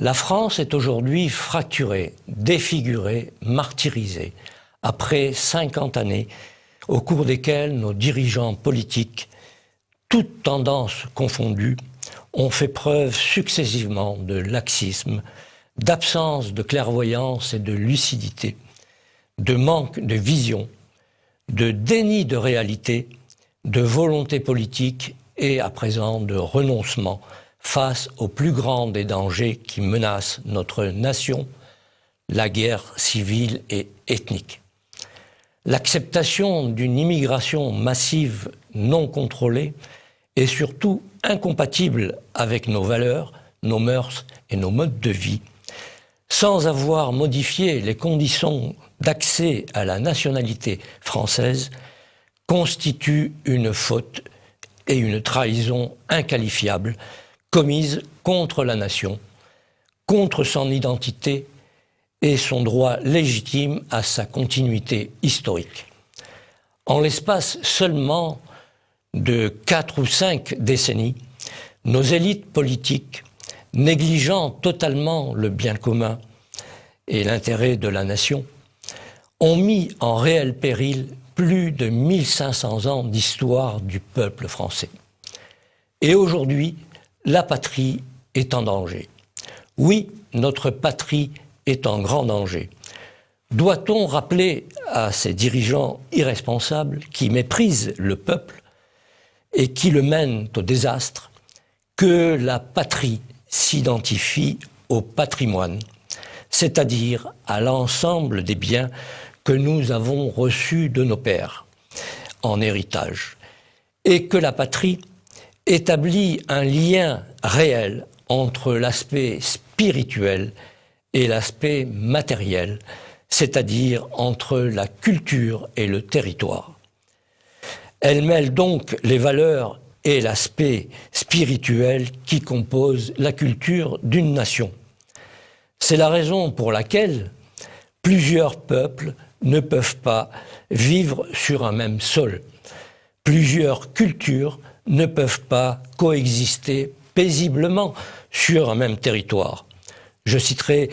La France est aujourd'hui fracturée, défigurée, martyrisée, après 50 années au cours desquelles nos dirigeants politiques, toutes tendances confondues, ont fait preuve successivement de laxisme, d'absence de clairvoyance et de lucidité, de manque de vision, de déni de réalité, de volonté politique et à présent de renoncement face au plus grand des dangers qui menacent notre nation, la guerre civile et ethnique. L'acceptation d'une immigration massive non contrôlée est surtout incompatible avec nos valeurs, nos mœurs et nos modes de vie, sans avoir modifié les conditions d'accès à la nationalité française, constitue une faute et une trahison inqualifiable commise contre la nation, contre son identité et son droit légitime à sa continuité historique. En l'espace seulement de 4 ou 5 décennies, nos élites politiques, négligeant totalement le bien commun et l'intérêt de la nation, ont mis en réel péril plus de 1500 ans d'histoire du peuple français. Et aujourd'hui, la patrie est en danger. Oui, notre patrie est en grand danger. Doit-on rappeler à ces dirigeants irresponsables qui méprisent le peuple et qui le mènent au désastre que la patrie s'identifie au patrimoine, c'est-à-dire à l'ensemble des biens que nous avons reçus de nos pères en héritage, et que la patrie établit un lien réel entre l'aspect spirituel et l'aspect matériel, c'est-à-dire entre la culture et le territoire. Elle mêle donc les valeurs et l'aspect spirituel qui composent la culture d'une nation. C'est la raison pour laquelle plusieurs peuples ne peuvent pas vivre sur un même sol. Plusieurs cultures ne peuvent pas coexister paisiblement sur un même territoire. Je citerai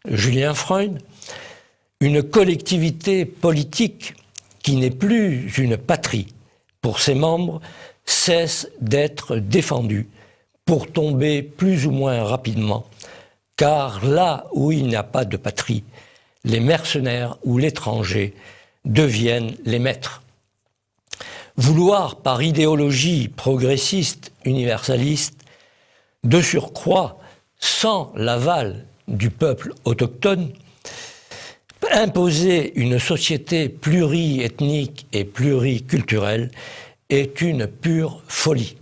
Julien Freund, une collectivité politique qui n'est plus une patrie pour ses membres cesse d'être défendue pour tomber plus ou moins rapidement, car là où il n'y a pas de patrie, les mercenaires ou l'étranger deviennent les maîtres. Vouloir, par idéologie progressiste, universaliste, de surcroît, sans l'aval du peuple autochtone, imposer une société pluriethnique et pluriculturelle est une pure folie.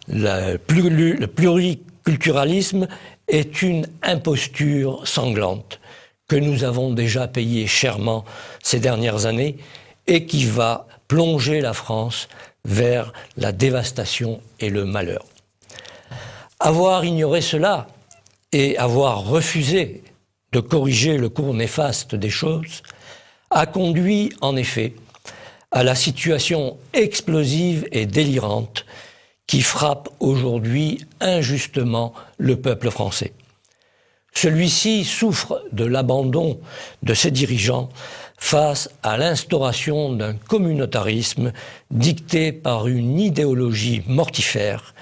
Le pluriculturalisme est une imposture sanglante que nous avons déjà payée chèrement ces dernières années et qui va plonger la France vers la dévastation et le malheur. Avoir ignoré cela et avoir refusé de corriger le cours néfaste des choses a conduit en effet à la situation explosive et délirante qui frappe aujourd'hui injustement le peuple français. Celui-ci souffre de l'abandon de ses dirigeants face à l'instauration d'un communautarisme dicté par une idéologie mortifère,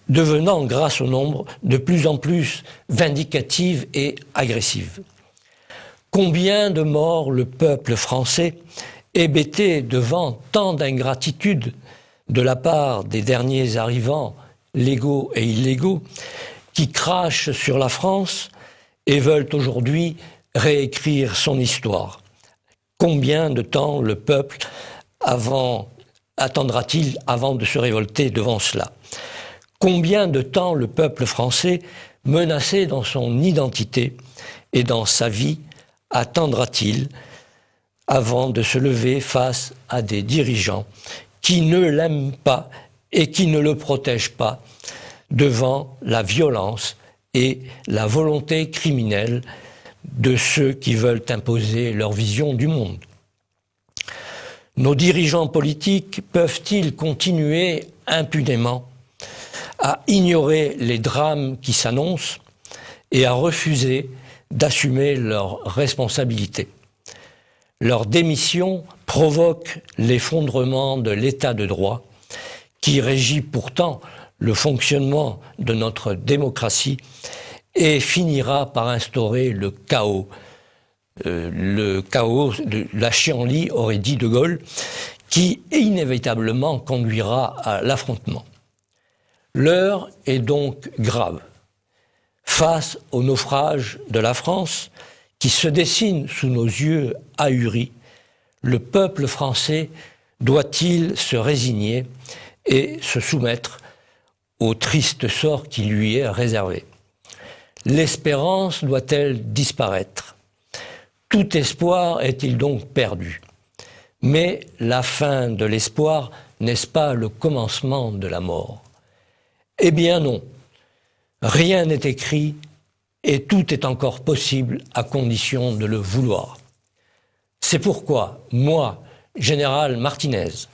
devenant, grâce au nombre, de plus en plus vindicative et agressive. Combien de morts le peuple français, hébété devant tant d'ingratitude de la part des derniers arrivants, légaux et illégaux, qui crachent sur la France et veulent aujourd'hui réécrire son histoire. Combien de temps le peuple attendra-t-il avant de se révolter devant cela? Combien de temps le peuple français, menacé dans son identité et dans sa vie, attendra-t-il avant de se lever face à des dirigeants qui ne l'aiment pas et qui ne le protègent pas devant la violence et la volonté criminelle de ceux qui veulent imposer leur vision du monde? Nos dirigeants politiques peuvent-ils continuer impunément à ignorer les drames qui s'annoncent et à refuser d'assumer leurs responsabilités. Leur démission provoque l'effondrement de l'état de droit qui régit pourtant le fonctionnement de notre démocratie et finira par instaurer le chaos. Le chaos, la chienlit, aurait dit De Gaulle, qui inévitablement conduira à l'affrontement. L'heure est donc grave. Face au naufrage de la France, qui se dessine sous nos yeux ahuris, le peuple français doit-il se résigner et se soumettre au triste sort qui lui est réservé? L'espérance doit-elle disparaître? Tout espoir est-il donc perdu? Mais la fin de l'espoir, n'est-ce pas le commencement de la mort? Eh bien non, rien n'est écrit et tout est encore possible à condition de le vouloir. C'est pourquoi, moi, général Martinez,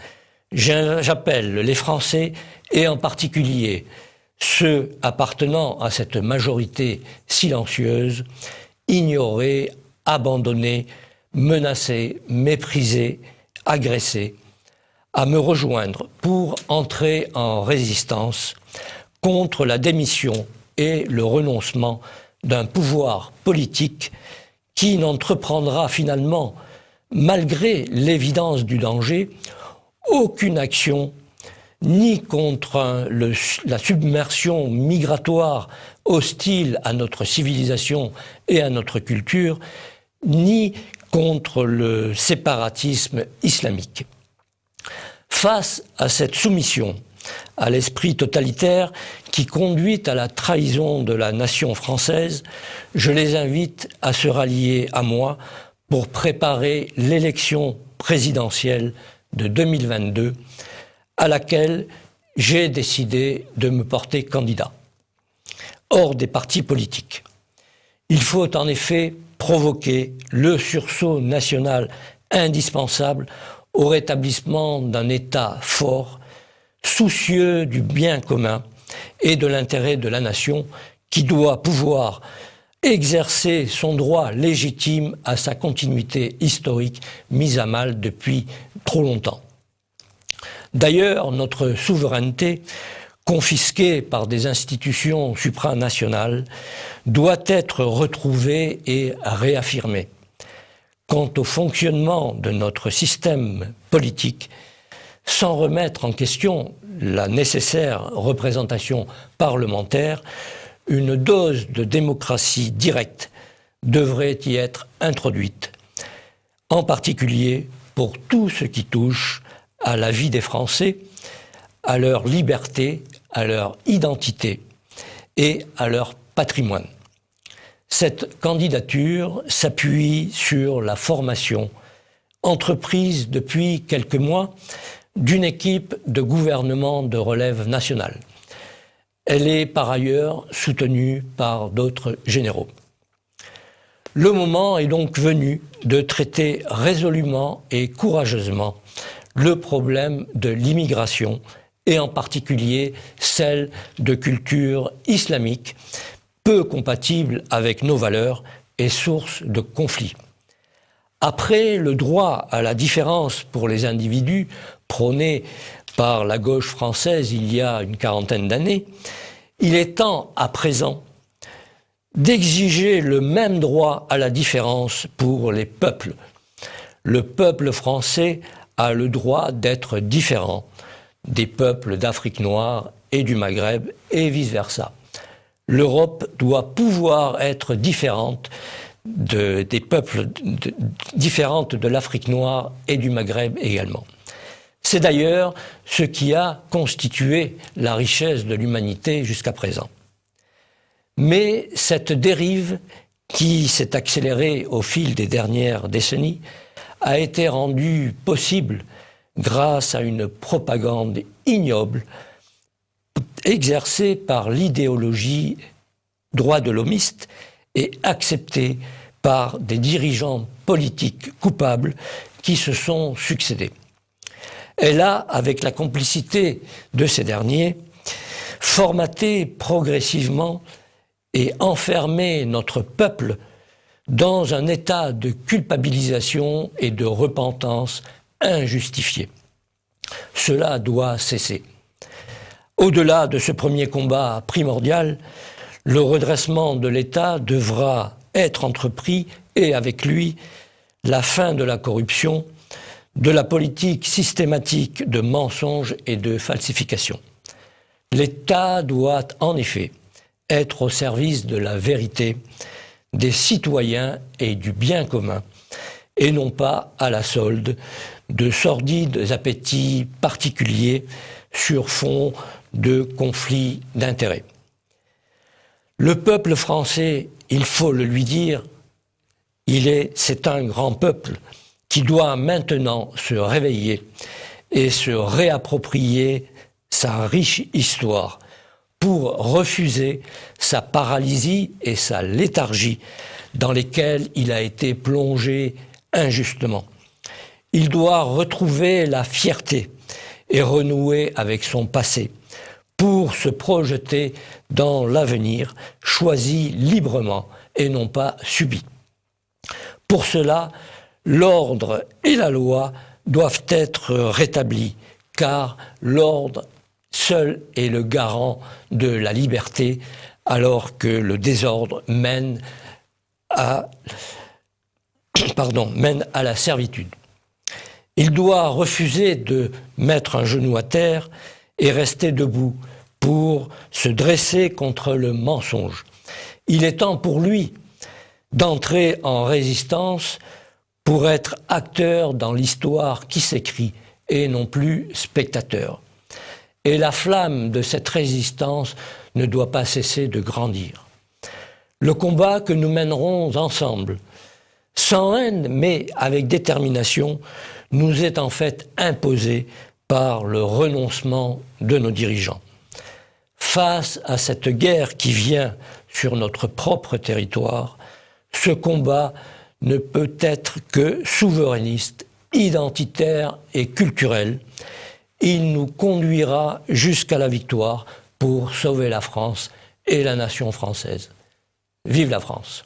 j'appelle les Français, et en particulier ceux appartenant à cette majorité silencieuse, ignorés, abandonnés, menacés, méprisés, agressés, à me rejoindre pour entrer en résistance contre la démission et le renoncement d'un pouvoir politique qui n'entreprendra finalement, malgré l'évidence du danger, aucune action ni contre la submersion migratoire hostile à notre civilisation et à notre culture, ni contre le séparatisme islamique. Face à cette soumission à l'esprit totalitaire qui conduit à la trahison de la nation française, je les invite à se rallier à moi pour préparer l'élection présidentielle de 2022, à laquelle j'ai décidé de me porter candidat. Hors des partis politiques. Il faut en effet provoquer le sursaut national indispensable au rétablissement d'un État fort, soucieux du bien commun et de l'intérêt de la nation, qui doit pouvoir exercer son droit légitime à sa continuité historique mise à mal depuis trop longtemps. D'ailleurs, notre souveraineté, confisquée par des institutions supranationales, doit être retrouvée et réaffirmée. Quant au fonctionnement de notre système politique, sans remettre en question la nécessaire représentation parlementaire, une dose de démocratie directe devrait y être introduite, en particulier pour tout ce qui touche à la vie des Français, à leur liberté, à leur identité et à leur patrimoine. Cette candidature s'appuie sur la formation, entreprise depuis quelques mois, d'une équipe de gouvernement de relève nationale. Elle est par ailleurs soutenue par d'autres généraux. Le moment est donc venu de traiter résolument et courageusement le problème de l'immigration et en particulier celle de culture islamique, peu compatible avec nos valeurs et source de conflits. Après le droit à la différence pour les individus prôné par la gauche française il y a une quarantaine d'années, il est temps à présent d'exiger le même droit à la différence pour les peuples. Le peuple français a le droit d'être différent des peuples d'Afrique noire et du Maghreb et vice-versa. L'Europe doit pouvoir être différente des peuples différentes de l'Afrique noire et du Maghreb également. C'est d'ailleurs ce qui a constitué la richesse de l'humanité jusqu'à présent. Mais cette dérive, qui s'est accélérée au fil des dernières décennies, a été rendue possible grâce à une propagande ignoble exercée par l'idéologie droit de l'homiste et acceptée par des dirigeants politiques coupables qui se sont succédés. Elle a, avec la complicité de ces derniers, formater progressivement et enfermer notre peuple dans un état de culpabilisation et de repentance injustifiée. Cela doit cesser. Au-delà de ce premier combat primordial, le redressement de l'État devra être entrepris et avec lui, la fin de la corruption, de la politique systématique de mensonges et de falsification. L'État doit en effet être au service de la vérité, des citoyens et du bien commun, et non pas à la solde de sordides appétits particuliers sur fond de conflits d'intérêts. Le peuple français, il faut le lui dire, c'est un grand peuple qui doit maintenant se réveiller et se réapproprier sa riche histoire pour refuser sa paralysie et sa léthargie dans lesquelles il a été plongé injustement. Il doit retrouver la fierté et renouer avec son passé pour se projeter dans l'avenir choisi librement et non pas subi. Pour cela, l'ordre et la loi doivent être rétablis, car l'ordre seul est le garant de la liberté, alors que le désordre mène à la servitude. Il doit refuser de mettre un genou à terre et rester debout pour se dresser contre le mensonge. Il est temps pour lui d'entrer en résistance pour être acteur dans l'histoire qui s'écrit et non plus spectateur. Et la flamme de cette résistance ne doit pas cesser de grandir. Le combat que nous mènerons ensemble, sans haine mais avec détermination, nous est en fait imposé par le renoncement de nos dirigeants. Face à cette guerre qui vient sur notre propre territoire, ce combat ne peut être que souverainiste, identitaire et culturel. Il nous conduira jusqu'à la victoire pour sauver la France et la nation française. Vive la France!